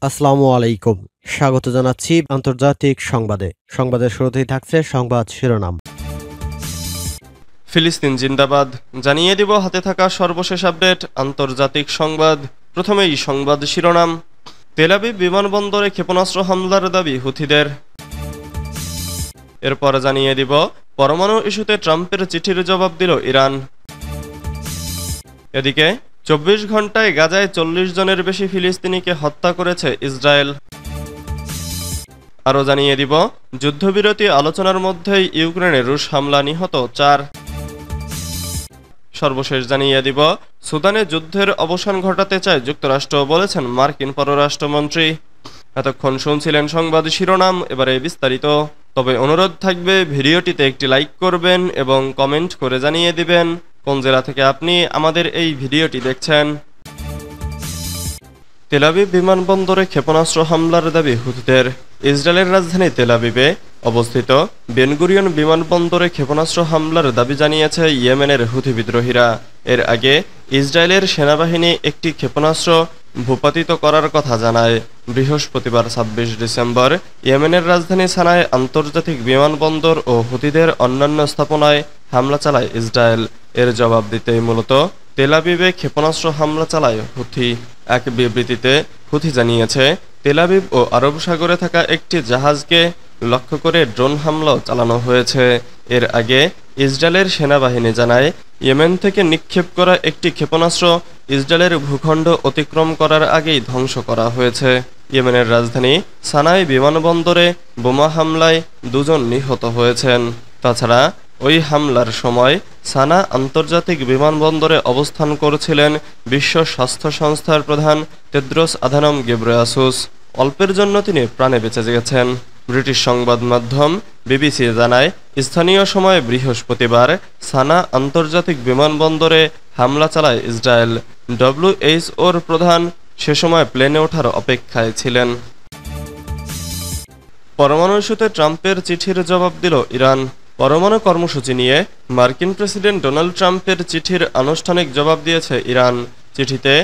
আসসালামু আলাইকুম। স্বাগত জানাচ্ছি আন্তর্জাতিক সংবাদে। সংবাদের শুরুতেই থাকছে সংবাদ শিরোনাম। ফিলিস্তিন জিন্দাবাদ, জানিয়ে দিব হাতে থাকা সর্বশেষ আপডেট আন্তর্জাতিক সংবাদ। প্রথমেই সংবাদ শিরোনাম। তেল আবিব বিমানবন্দরে ক্ষেপণাস্ত্র হামলার দাবি হুথিদের। এরপর জানিয়ে দিব পরমাণু ইস্যুতে ট্রাম্পের চিঠির জবাব দিল ইরান। এদিকে ২৪ ঘন্টায় গাজায় ৪০ জনের বেশি ফিলিস্তিনিকে হত্যা করেছে ইসরায়েল। আরও জানিয়ে দিব যুদ্ধবিরতি আলোচনার মধ্যেই ইউক্রেনে রুশ হামলা, নিহত ৪। সর্বশেষ জানিয়ে দিব সুদানে যুদ্ধের অবসান ঘটাতে চায় যুক্তরাষ্ট্র, বলেছেন মার্কিন পররাষ্ট্রমন্ত্রী। এতক্ষণ শুনছিলেন সংবাদ শিরোনাম, এবারে বিস্তারিত। তবে অনুরোধ থাকবে ভিডিওটিতে একটি লাইক করবেন এবং কমেন্ট করে জানিয়ে দিবেন কোন জেলা থেকে আপনি আমাদের এই ভিডিওটি দেখছেন। তেল আবিব বিমানবন্দরে ক্ষেপণাস্ত্র হামলার দাবি হুথিদের। ইসরায়েলের রাজধানী তেল আবিবে অবস্থিত বেন গুরিয়ন বিমানবন্দরে ক্ষেপণাস্ত্র হামলার দাবি জানিয়েছে ইয়েমেনের হুথি বিদ্রোহীরা। এর আগে ইসরায়েলের সেনাবাহিনী একটি ক্ষেপণাস্ত্র ভূপাতিত করার কথা জানায়। বৃহস্পতিবার ২৬ ডিসেম্বর ইয়েমেনের রাজধানী সানায় আন্তর্জাতিক বিমানবন্দর ও হুথিদের অন্যান্য স্থাপনায় হামলা চালায় ইসরায়েল। এর জবাব দিতেই মূলত তেল আবিবে ক্ষেপণাস্ত্র হামলা চালায় হুথি। এক বিবৃতিতে হুথি জানিয়েছে, তেল আবিব ও আরব সাগরে থাকা একটি জাহাজকে লক্ষ্য করে ড্রোন হামলাও চালানো হয়েছে। এর আগে ইসরায়েলের সেনাবাহিনী জানায়, ইয়েমেন থেকে নিক্ষেপ করা একটি ক্ষেপণাস্ত্র ইসরায়েলের ভূখণ্ড অতিক্রম করার আগেই ধ্বংস করা হয়েছে। ইয়েমেনের রাজধানী সানায় বিমানবন্দরে বোমা হামলায় ২ জন নিহত হয়েছেন। তাছাড়া ওই হামলার সময় সানা আন্তর্জাতিক বিমানবন্দরে অবস্থান করছিলেন বিশ্ব স্বাস্থ্য সংস্থার প্রধান তেদ্রোস আধানম গেব্রেয়াসুস। অল্পের জন্য তিনি প্রাণে বেঁচে গেছেন। ব্রিটিশ সংবাদ মাধ্যম বিবিসি জানায়, স্থানীয় সময় বৃহস্পতিবার সানা আন্তর্জাতিক বিমানবন্দরে হামলা চালায় ইসরায়েল। ডব্লিউএইচওর প্রধান সে সময় প্লেনে ওঠার অপেক্ষায় ছিলেন। পরমাণু ইস্যুতে ট্রাম্পের চিঠির জবাব দিল ইরান। পরমাণু কর্মসূচি নিয়ে মার্কিন প্রেসিডেন্ট ডোনাল্ড ট্রাম্পের চিঠির আনুষ্ঠানিক জবাব দিয়েছে ইরান। চিঠিতে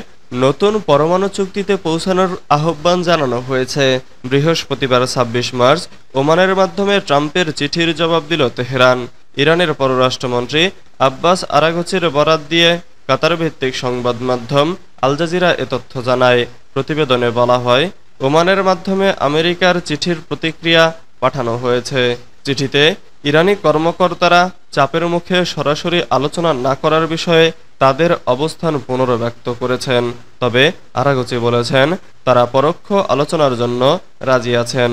নতুন পরমাণু চুক্তিতে পৌঁছানোর আহ্বান জানানো হয়েছে। বৃহস্পতিবার ২৬ মার্চ ওমানের মাধ্যমে ট্রাম্পের চিঠির জবাব দিল তেহরান। ইরানের পররাষ্ট্রমন্ত্রী আব্বাস আরাঘচির বরাত দিয়ে কাতার ভিত্তিক সংবাদ মাধ্যম আল জাজিরা এ তথ্য জানায়। প্রতিবেদনে বলা হয়, ওমানের মাধ্যমে আমেরিকার চিঠির প্রতিক্রিয়া পাঠানো হয়েছে। চিঠিতে ইরানি কর্মকর্তারা চাপের মুখে সরাসরি আলোচনা না করার বিষয়ে তাদের অবস্থান পুনর্ব্যক্ত করেছেন। তবে আরাঘচি বলেছেন, তারা পরোক্ষ আলোচনার জন্য রাজি আছেন।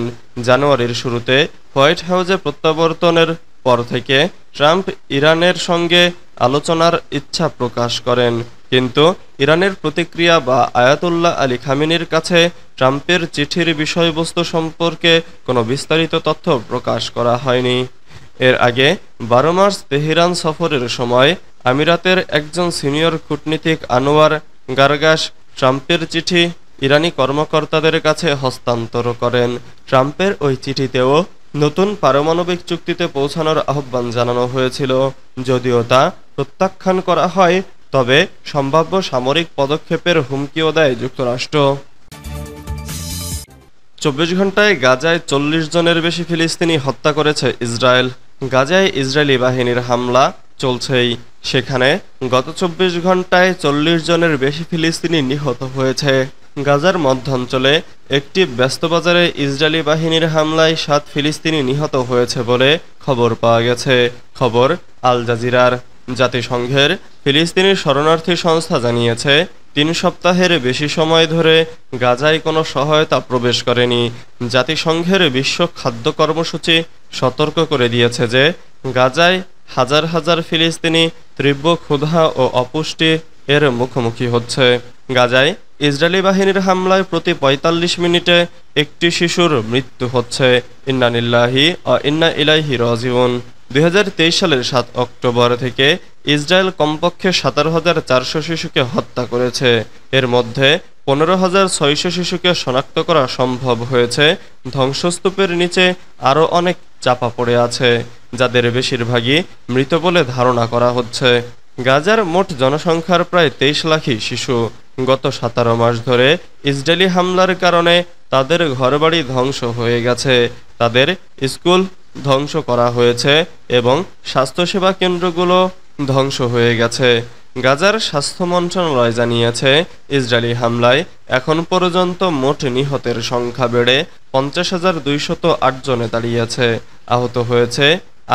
জানুয়ারির শুরুতে হোয়াইট হাউসে প্রত্যাবর্তনের পর থেকে ট্রাম্প ইরানের সঙ্গে আলোচনার ইচ্ছা প্রকাশ করেন, কিন্তু ইরানের প্রতিক্রিয়া বা আয়াতুল্লাহ আলী খামেনির কাছে ট্রাম্পের চিঠির বিষয়বস্তু সম্পর্কে কোনো বিস্তারিত তথ্য প্রকাশ করা হয়নি। এর আগে ১২ মার্চ তেহরান সফরের সময় আমিরাতের একজন সিনিয়র কূটনীতিক আনোয়ার গারগাশ ট্রাম্পের চিঠি ইরানি কর্মকর্তাদের কাছে হস্তান্তর করেন। ট্রাম্পের ওই চিঠিতেও নতুন পারমাণবিক চুক্তিতে পৌঁছানোর আহ্বান জানানো হয়েছিল। যদিও তা প্রত্যাখ্যান করা হয়, তবে সম্ভাব্য সামরিক পদক্ষেপের হুমকিও দেয় যুক্তরাষ্ট্র। ২৪ ঘন্টায় গাজায় ৪০ জনের বেশি ফিলিস্তিনি হত্যা করেছে ইসরায়েল। গাজায় ইসরায়েলি বাহিনীর হামলা চলছেই, সেখানে গত ২৪ ঘন্টায় ৪০ জনের বেশি ফিলিস্তিনি নিহত হয়েছে। গাজার মধ্যাঞ্চলে একটি ব্যস্ত বাজারে ইসরায়েলি বাহিনীর হামলায় ৭ ফিলিস্তিনি নিহত হয়েছে বলে খবর পাওয়া গেছে। খবর আল জাজিরার। জাতিসংঘের ফিলিস্তিনি শরণার্থী সংস্থা জানিয়েছে, ৩ সপ্তাহের বেশি সময় ধরে গাজায় কোনো সহায়তা প্রবেশ করেনি। জাতিসংঘের বিশ্ব খাদ্য কর্মসূচি সতর্ক করে দিয়েছে যে গাজায় হাজার হাজার ফিলিস্তিনি তীব্র ক্ষুধা ও অপুষ্টি এর মুখোমুখি হচ্ছে। গাজায় ইসরায়েলি বাহিনীর হামলায় প্রতি ৪৫ মিনিটে একটি শিশুর মৃত্যু হচ্ছে। ইন্না লিল্লাহি ওয়া ইন্না ইলাইহি রাজিউন। ২০২৩ সালের ৭ অক্টোবর থেকে ইসরায়েল কমপক্ষে ১৭,৪০০ শিশুকে হত্যা করেছে। এর মধ্যে ১৫,৬০০ শিশুকে শনাক্ত করা সম্ভব হয়েছে। ধ্বংসস্তূপের নিচে আরও অনেক চাপা পড়ে আছে, যাদের বেশিরভাগই মৃত বলে ধারণা করা হচ্ছে। গাজার মোট জনসংখ্যার প্রায় ২৩ লাখই শিশু। গত ১৭ মাস ধরে ইসরায়েলি হামলার কারণে তাদের ঘরবাড়ি ধ্বংস হয়ে গেছে, তাদের স্কুল ধ্বংস করা হয়েছে এবং স্বাস্থ্যসেবা কেন্দ্রগুলো ধ্বংস হয়ে গেছে। গাজার স্বাস্থ্য মন্ত্রণালয় জানিয়েছে, ইসরায়েলি হামলায় এখন পর্যন্ত মোট নিহতের সংখ্যা বেড়ে ৫০,২০৮ জনে দাঁড়িয়েছে। আহত হয়েছে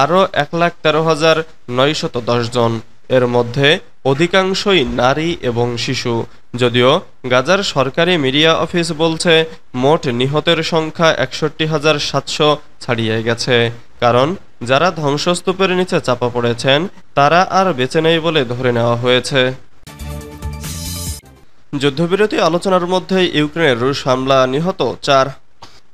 আরও ১,১৩,৯১০ জন। এর মধ্যে অধিকাংশই নারী এবং শিশু। যদিও গাজার সরকারি মিডিয়া অফিস বলছে মোট নিহতের সংখ্যা ৬১,৭০০ ছাড়িয়ে গেছে, কারণ যারা ধ্বংসস্তূপের নিচে চাপা পড়েছেন তারা আর বেঁচে নেই বলে ধরে নেওয়া হয়েছে। যুদ্ধবিরতি আলোচনার মধ্যেই ইউক্রেনের রুশ হামলা, নিহত ৪।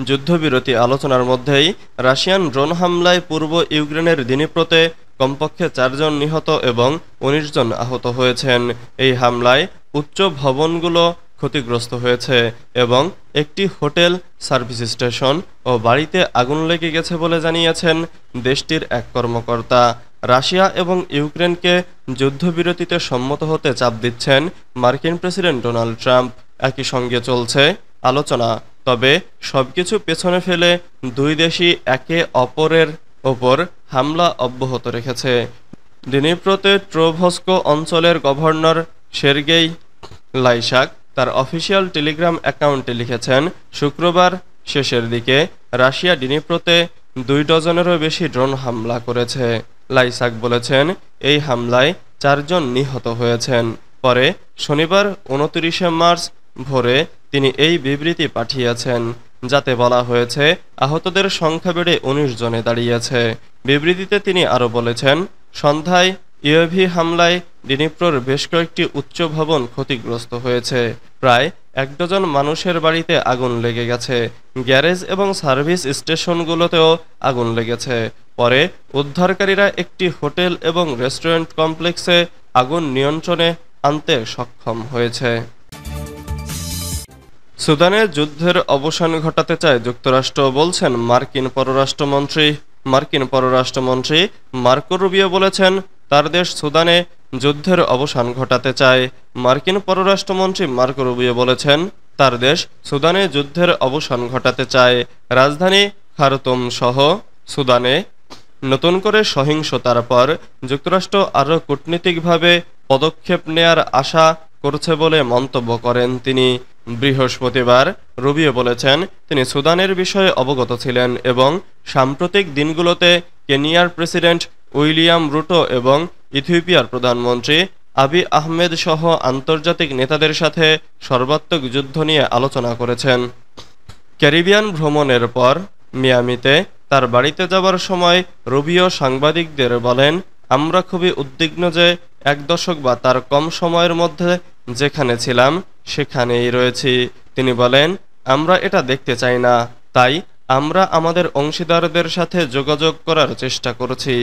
যুদ্ধবিরতি আলোচনার মধ্যেই রাশিয়ান ড্রোন হামলায় পূর্ব ইউক্রেনের দিনিপ্রোতে কমপক্ষে ৪ জন নিহত এবং ১৯ জন আহত হয়েছেন। এই হামলায় উচ্চ ভবনগুলো ক্ষতিগ্রস্ত হয়েছে এবং একটি হোটেল, সার্ভিস স্টেশন ও বাড়িতে আগুন লেগে গেছে বলে জানিয়েছেন দেশটির এক কর্মকর্তা। রাশিয়া এবং ইউক্রেনকে যুদ্ধবিরতিতে সম্মত হতে চাপ দিচ্ছেন মার্কিন প্রেসিডেন্ট ডোনাল্ড ট্রাম্প। একই সঙ্গে চলছে আলোচনা, তবে সবকিছু পেছনে ফেলে দুই দেশই একে অপরের ওপর হামলা অব্যাহত রেখেছে। দিনিপ্রোতে ট্রোভস্কো অঞ্চলের গভর্নর সের্গেই লাইসাক তার অফিসিয়াল টেলিগ্রাম অ্যাকাউন্টে লিখেছেন, শুক্রবার শেষের দিকে রাশিয়া দিনিপ্রোতে ২ ডজনেরও বেশি ড্রোন হামলা করেছে। লাইসাক বলেছেন, এই হামলায় ৪ জন নিহত হয়েছেন। পরে শনিবার ২৯শে মার্চ ভোরে তিনি এই বিবৃতি পাঠিয়েছেন, যাতে বলা হয়েছে আহতদের সংখ্যা বেড়ে ১৯ জনে দাঁড়িয়েছে। বিবৃতিতে তিনি আরও বলেছেন, সন্ধ্যায় ইউএভি হামলায় দিনিপ্রোর বেশ কয়েকটি উচ্চ ভবন ক্ষতিগ্রস্ত হয়েছে। প্রায় ১ ডজন মানুষের বাড়িতে আগুন লেগে গেছে। গ্যারেজ এবং সার্ভিস স্টেশনগুলোতেও আগুন লেগেছে। পরে উদ্ধারকারীরা একটি হোটেল এবং রেস্টুরেন্ট কমপ্লেক্সে আগুন নিয়ন্ত্রণে আনতে সক্ষম হয়েছে। সুদানে যুদ্ধের অবসান ঘটাতে চায় যুক্তরাষ্ট্র, বলছেন মার্কিন পররাষ্ট্রমন্ত্রী মার্কো রুবিও বলেছেন, তার দেশ সুদানে যুদ্ধের অবসান ঘটাতে চায়। মার্কিন পররাষ্ট্রমন্ত্রী মার্কো রুবিও বলেছেন, তার দেশ সুদানে যুদ্ধের অবসান ঘটাতে চায়। রাজধানী খার্তুম সহ সুদানে নতুন করে সহিংসতার পর যুক্তরাষ্ট্র আরও কূটনীতিকভাবে পদক্ষেপ নেয়ার আশা করছে বলে মন্তব্য করেন তিনি। বৃহস্পতিবার রুবিও বলেছেন, তিনি সুদানের বিষয়ে অবগত ছিলেন এবং সাম্প্রতিক দিনগুলোতে কেনিয়ার প্রেসিডেন্ট উইলিয়াম রুটো এবং ইথিওপিয়ার প্রধানমন্ত্রী আবি আহমেদ সহ আন্তর্জাতিক নেতাদের সাথে সর্বাত্মক যুদ্ধ নিয়ে আলোচনা করেছেন। ক্যারিবিয়ান ভ্রমণের পর মিয়ামিতে তার বাড়িতে যাবার সময় রুবিও সাংবাদিকদের বলেন, আমরা খুবই উদ্বিগ্ন যে ১ দশক বা তার কম সময়ের মধ্যে যেখানে ছিলাম সেখানেই রয়েছি। তিনি বলেন, আমরা এটা দেখতে চাই না, তাই আমরা আমাদের অংশীদারদের সাথে যোগাযোগ করার চেষ্টা করছি।